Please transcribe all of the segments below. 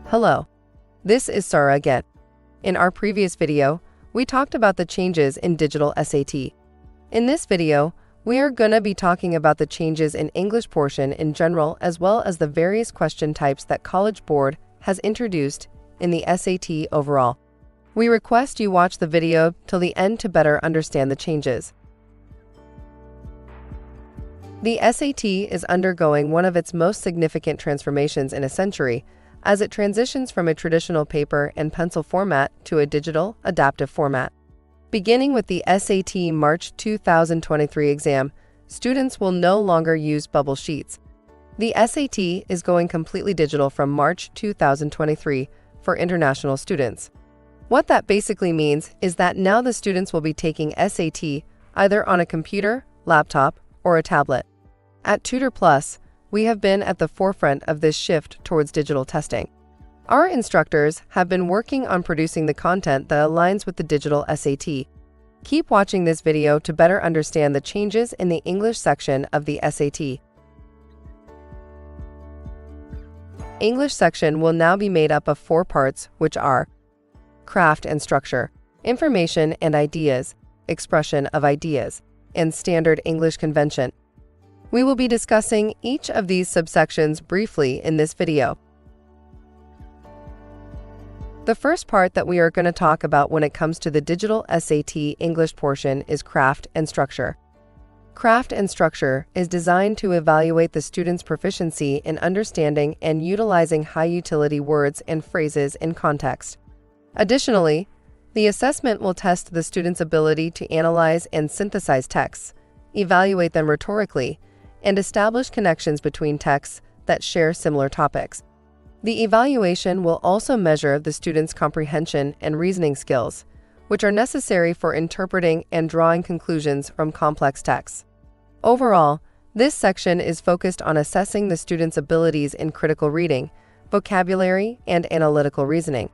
Hello, this is Sarah again. In our previous video, we talked about the changes in digital SAT. In this video, we are gonna be talking about the changes in English portion in general, as well as the various question types that College Board has introduced in the SAT overall. We request you watch the video till the end to better understand the changes. The SAT is undergoing one of its most significant transformations in a century, as it transitions from a traditional paper and pencil format to a digital, adaptive format. Beginning with the SAT March 2023 exam, students will no longer use bubble sheets. The SAT is going completely digital from March 2023 for international students. What that basically means is that now the students will be taking SAT either on a computer, laptop, or a tablet. At Tutor Plus, we have been at the forefront of this shift towards digital testing. Our instructors have been working on producing the content that aligns with the digital SAT. Keep watching this video to better understand the changes in the English section of the SAT. English section will now be made up of 4 parts, which are craft and structure, information and ideas, expression of ideas, and standard English convention. We will be discussing each of these subsections briefly in this video. The first part that we are going to talk about when it comes to the digital SAT English portion is craft and structure. Craft and structure is designed to evaluate the student's proficiency in understanding and utilizing high-utility words and phrases in context. Additionally, the assessment will test the student's ability to analyze and synthesize texts, evaluate them rhetorically, and establish connections between texts that share similar topics. The evaluation will also measure the student's comprehension and reasoning skills, which are necessary for interpreting and drawing conclusions from complex texts. Overall, this section is focused on assessing the student's abilities in critical reading, vocabulary, and analytical reasoning.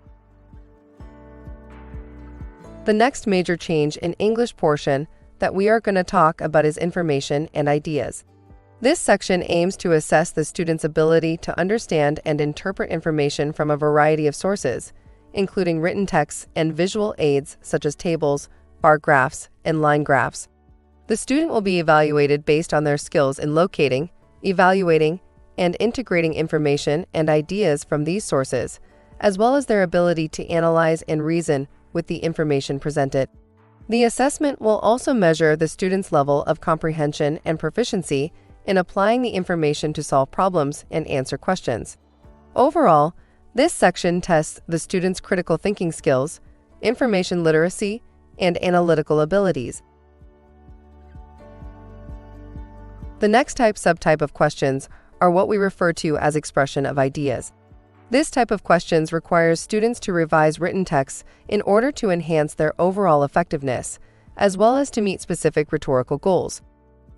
The next major change in English portion that we are going to talk about is information and ideas. This section aims to assess the student's ability to understand and interpret information from a variety of sources, including written texts and visual aids such as tables, bar graphs, and line graphs. The student will be evaluated based on their skills in locating, evaluating, and integrating information and ideas from these sources, as well as their ability to analyze and reason with the information presented. The assessment will also measure the student's level of comprehension and proficiency in applying the information to solve problems and answer questions. Overall, this section tests the student's critical thinking skills, information literacy, and analytical abilities. The next subtype of questions are what we refer to as expression of ideas. This type of questions requires students to revise written texts in order to enhance their overall effectiveness, as well as to meet specific rhetorical goals.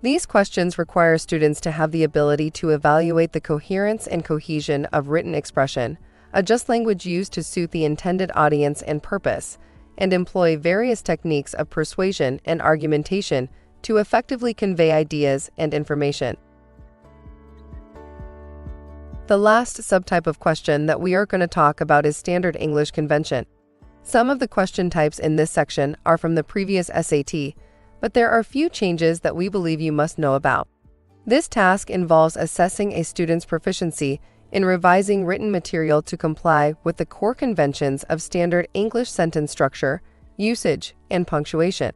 These questions require students to have the ability to evaluate the coherence and cohesion of written expression, adjust language used to suit the intended audience and purpose, and employ various techniques of persuasion and argumentation to effectively convey ideas and information. The last subtype of question that we are going to talk about is standard English convention. Some of the question types in this section are from the previous SAT, but there are few changes that we believe you must know about. This task involves assessing a student's proficiency in revising written material to comply with the core conventions of standard English sentence structure, usage, and punctuation.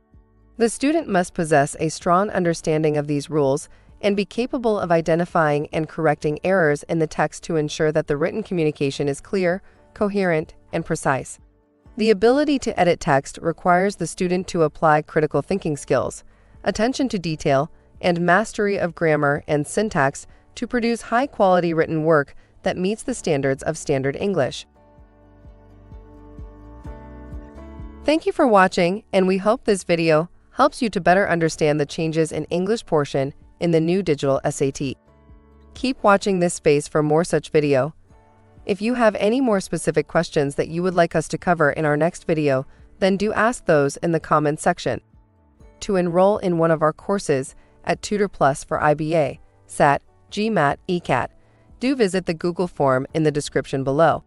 The student must possess a strong understanding of these rules and be capable of identifying and correcting errors in the text to ensure that the written communication is clear, coherent, and precise. The ability to edit text requires the student to apply critical thinking skills, attention to detail, and mastery of grammar and syntax to produce high-quality written work that meets the standards of standard English. Thank you for watching, and we hope this video helps you to better understand the changes in English portion in the new digital SAT. Keep watching this space for more such video. If you have any more specific questions that you would like us to cover in our next video, then do ask those in the comments section. To enroll in one of our courses at Tutor Plus for IBA, SAT, GMAT, ECAT, do visit the Google form in the description below.